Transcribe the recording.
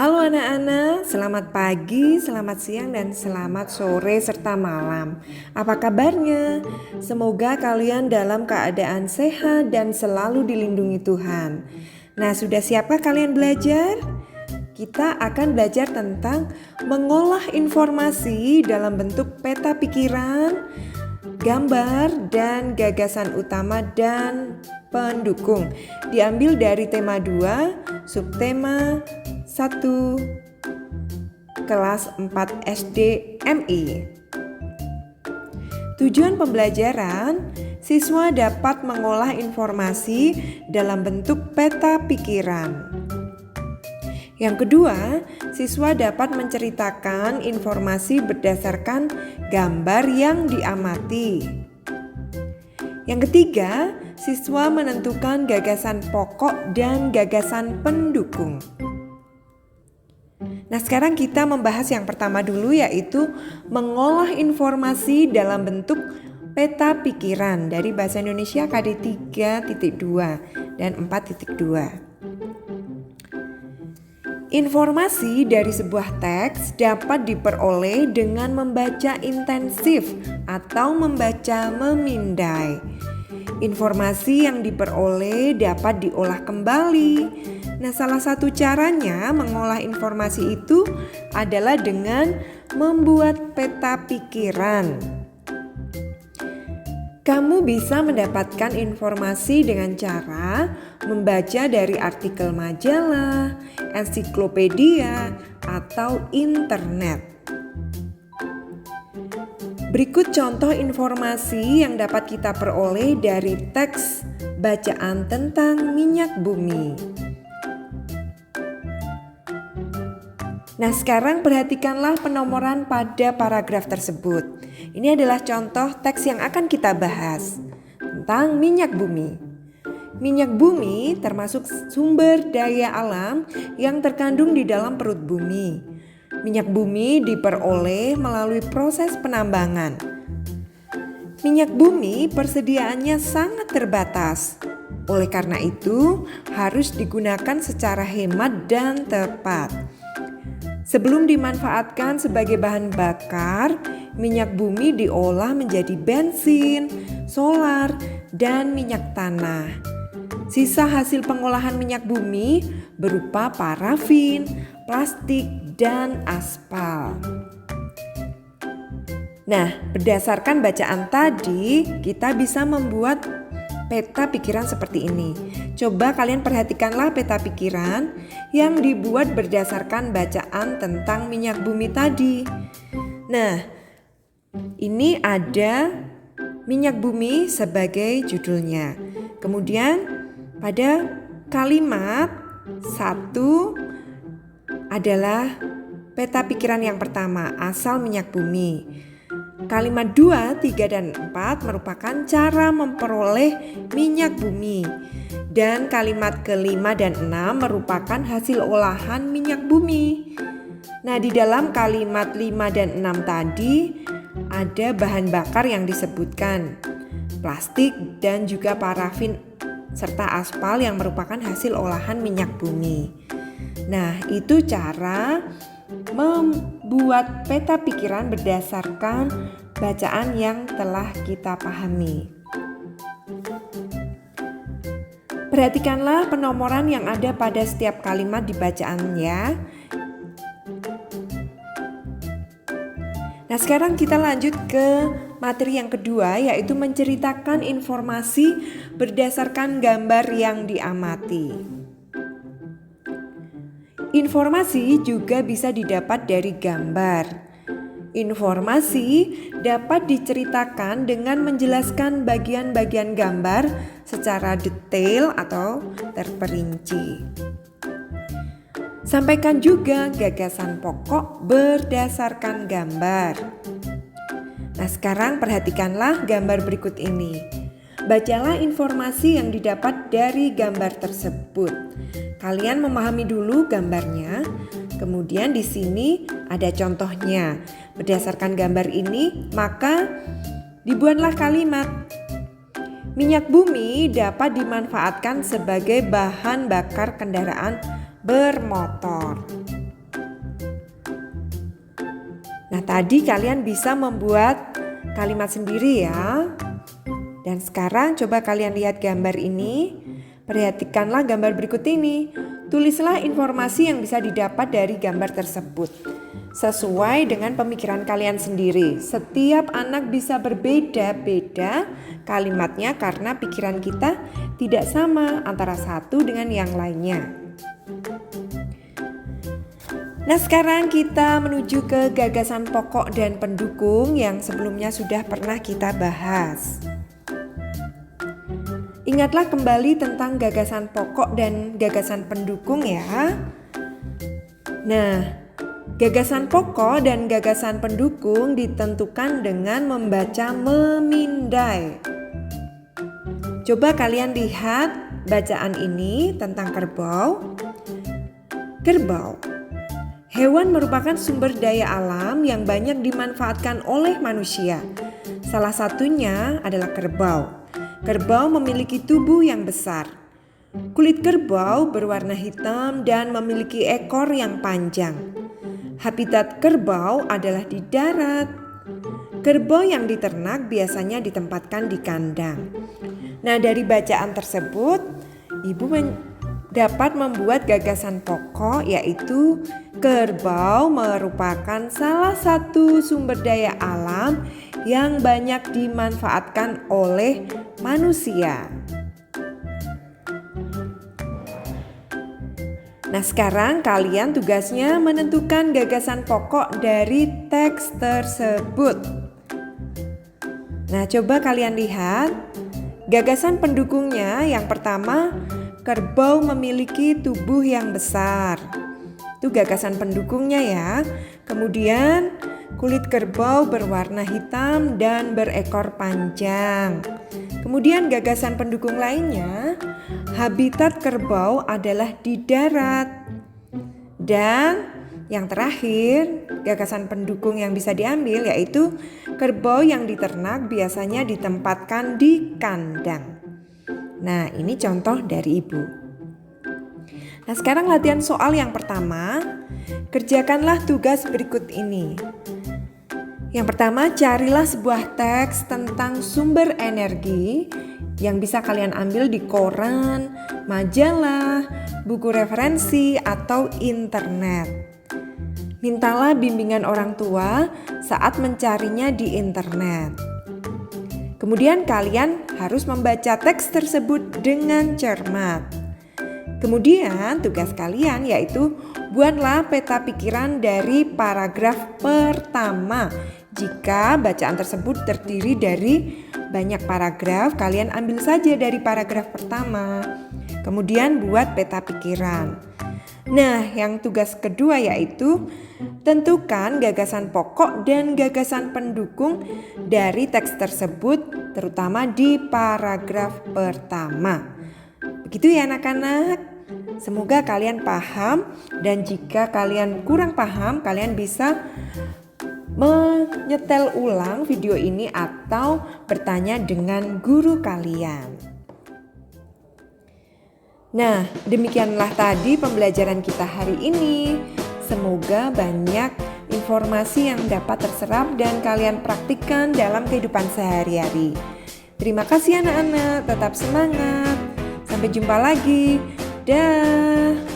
Halo anak-anak, selamat pagi, selamat siang, dan selamat sore serta malam. Apa kabarnya? Semoga kalian dalam keadaan sehat dan selalu dilindungi Tuhan. Nah, sudah siapkah kalian belajar? Kita akan belajar tentang mengolah informasi dalam bentuk peta pikiran, gambar, dan gagasan utama dan pendukung. Diambil dari tema 2, subtema 1, kelas 4 SD MI. Tujuan pembelajaran, siswa dapat mengolah informasi dalam bentuk peta pikiran. Yang kedua, siswa dapat menceritakan informasi berdasarkan gambar yang diamati. Yang ketiga, siswa menentukan gagasan pokok dan gagasan pendukung. Nah, sekarang kita membahas yang pertama dulu, yaitu mengolah informasi dalam bentuk peta pikiran dari Bahasa Indonesia KD 3.2 dan 4.2. Informasi dari sebuah teks dapat diperoleh dengan membaca intensif atau membaca memindai. Informasi yang diperoleh dapat diolah kembali. Nah, salah satu caranya mengolah informasi itu adalah dengan membuat peta pikiran. Kamu bisa mendapatkan informasi dengan cara membaca dari artikel majalah, ensiklopedia, atau internet. Berikut contoh informasi yang dapat kita peroleh dari teks bacaan tentang minyak bumi. Nah, sekarang perhatikanlah penomoran pada paragraf tersebut. Ini adalah contoh teks yang akan kita bahas tentang minyak bumi. Minyak bumi termasuk sumber daya alam yang terkandung di dalam perut bumi. Minyak bumi diperoleh melalui proses penambangan. Minyak bumi persediaannya sangat terbatas. Oleh karena itu, harus digunakan secara hemat dan tepat. Sebelum dimanfaatkan sebagai bahan bakar, minyak bumi diolah menjadi bensin, solar, dan minyak tanah. Sisa hasil pengolahan minyak bumi berupa parafin, plastik, dan aspal. Nah, berdasarkan bacaan tadi, kita bisa membuat peta pikiran seperti ini. Coba kalian perhatikanlah peta pikiran yang dibuat berdasarkan bacaan tentang minyak bumi tadi. Nah, ini ada minyak bumi sebagai judulnya. Kemudian pada kalimat 1 adalah peta pikiran yang pertama, asal minyak bumi. Kalimat 2, 3, dan 4 merupakan cara memperoleh minyak bumi. Dan kalimat kelima dan 6 merupakan hasil olahan minyak bumi. Nah, di dalam kalimat 5 dan 6 tadi ada bahan bakar yang disebutkan, plastik dan juga parafin serta aspal yang merupakan hasil olahan minyak bumi. Nah, itu cara membuat peta pikiran berdasarkan bacaan yang telah kita pahami. Perhatikanlah penomoran yang ada pada setiap kalimat di bacaan ya. Nah, sekarang kita lanjut ke materi yang kedua, yaitu menceritakan informasi berdasarkan gambar yang diamati. Informasi juga bisa didapat dari gambar. Informasi dapat diceritakan dengan menjelaskan bagian-bagian gambar secara detail atau terperinci. Sampaikan juga gagasan pokok berdasarkan gambar. Nah, sekarang perhatikanlah gambar berikut ini. Bacalah informasi yang didapat dari gambar tersebut. Kalian memahami dulu gambarnya. Kemudian di sini ada contohnya. Berdasarkan gambar ini, maka dibuatlah kalimat. Minyak bumi dapat dimanfaatkan sebagai bahan bakar kendaraan bermotor. Nah, tadi kalian bisa membuat kalimat sendiri ya. Dan sekarang coba kalian lihat gambar ini. Perhatikanlah gambar berikut ini. Tulislah informasi yang bisa didapat dari gambar tersebut sesuai dengan pemikiran kalian sendiri. Setiap anak bisa berbeda-beda kalimatnya karena pikiran kita tidak sama antara satu dengan yang lainnya. Nah, sekarang kita menuju ke gagasan pokok dan pendukung yang sebelumnya sudah pernah kita bahas. Ingatlah kembali tentang gagasan pokok dan gagasan pendukung ya. Nah, gagasan pokok dan gagasan pendukung ditentukan dengan membaca memindai. Coba kalian lihat bacaan ini tentang kerbau. Kerbau. Hewan merupakan sumber daya alam yang banyak dimanfaatkan oleh manusia. Salah satunya adalah kerbau. Kerbau memiliki tubuh yang besar. Kulit kerbau berwarna hitam dan memiliki ekor yang panjang. Habitat kerbau adalah di darat. Kerbau yang diternak biasanya ditempatkan di kandang. Nah, dari bacaan tersebut, Ibu dapat membuat gagasan pokok, yaitu kerbau merupakan salah satu sumber daya alam yang banyak dimanfaatkan oleh manusia. Nah, sekarang kalian tugasnya menentukan gagasan pokok dari teks tersebut. Nah, coba kalian lihat gagasan pendukungnya. Yang pertama, kerbau memiliki tubuh yang besar. Itu gagasan pendukungnya ya. Kemudian kulit kerbau berwarna hitam dan berekor panjang. Kemudian gagasan pendukung lainnya, habitat kerbau adalah di darat. Dan yang terakhir, gagasan pendukung yang bisa diambil yaitu kerbau yang diternak biasanya ditempatkan di kandang. Nah, ini contoh dari Ibu. Nah, sekarang latihan soal yang pertama. Kerjakanlah tugas berikut ini. Yang pertama, carilah sebuah teks tentang sumber energi yang bisa kalian ambil di koran, majalah, buku referensi, atau internet. Mintalah bimbingan orang tua saat mencarinya di internet. Kemudian kalian harus membaca teks tersebut dengan cermat. Kemudian tugas kalian yaitu buatlah peta pikiran dari paragraf pertama. Jika bacaan tersebut terdiri dari banyak paragraf, kalian ambil saja dari paragraf pertama. Kemudian buat peta pikiran. Nah, yang tugas kedua yaitu tentukan gagasan pokok dan gagasan pendukung dari teks tersebut, terutama di paragraf pertama. Begitu ya anak-anak. Semoga kalian paham, dan jika kalian kurang paham, kalian bisa menyetel ulang video ini atau bertanya dengan guru kalian. Nah, demikianlah tadi pembelajaran kita hari ini. Semoga banyak informasi yang dapat terserap dan kalian praktikkan dalam kehidupan sehari-hari. Terima kasih anak-anak, tetap semangat. Sampai jumpa lagi. Dah.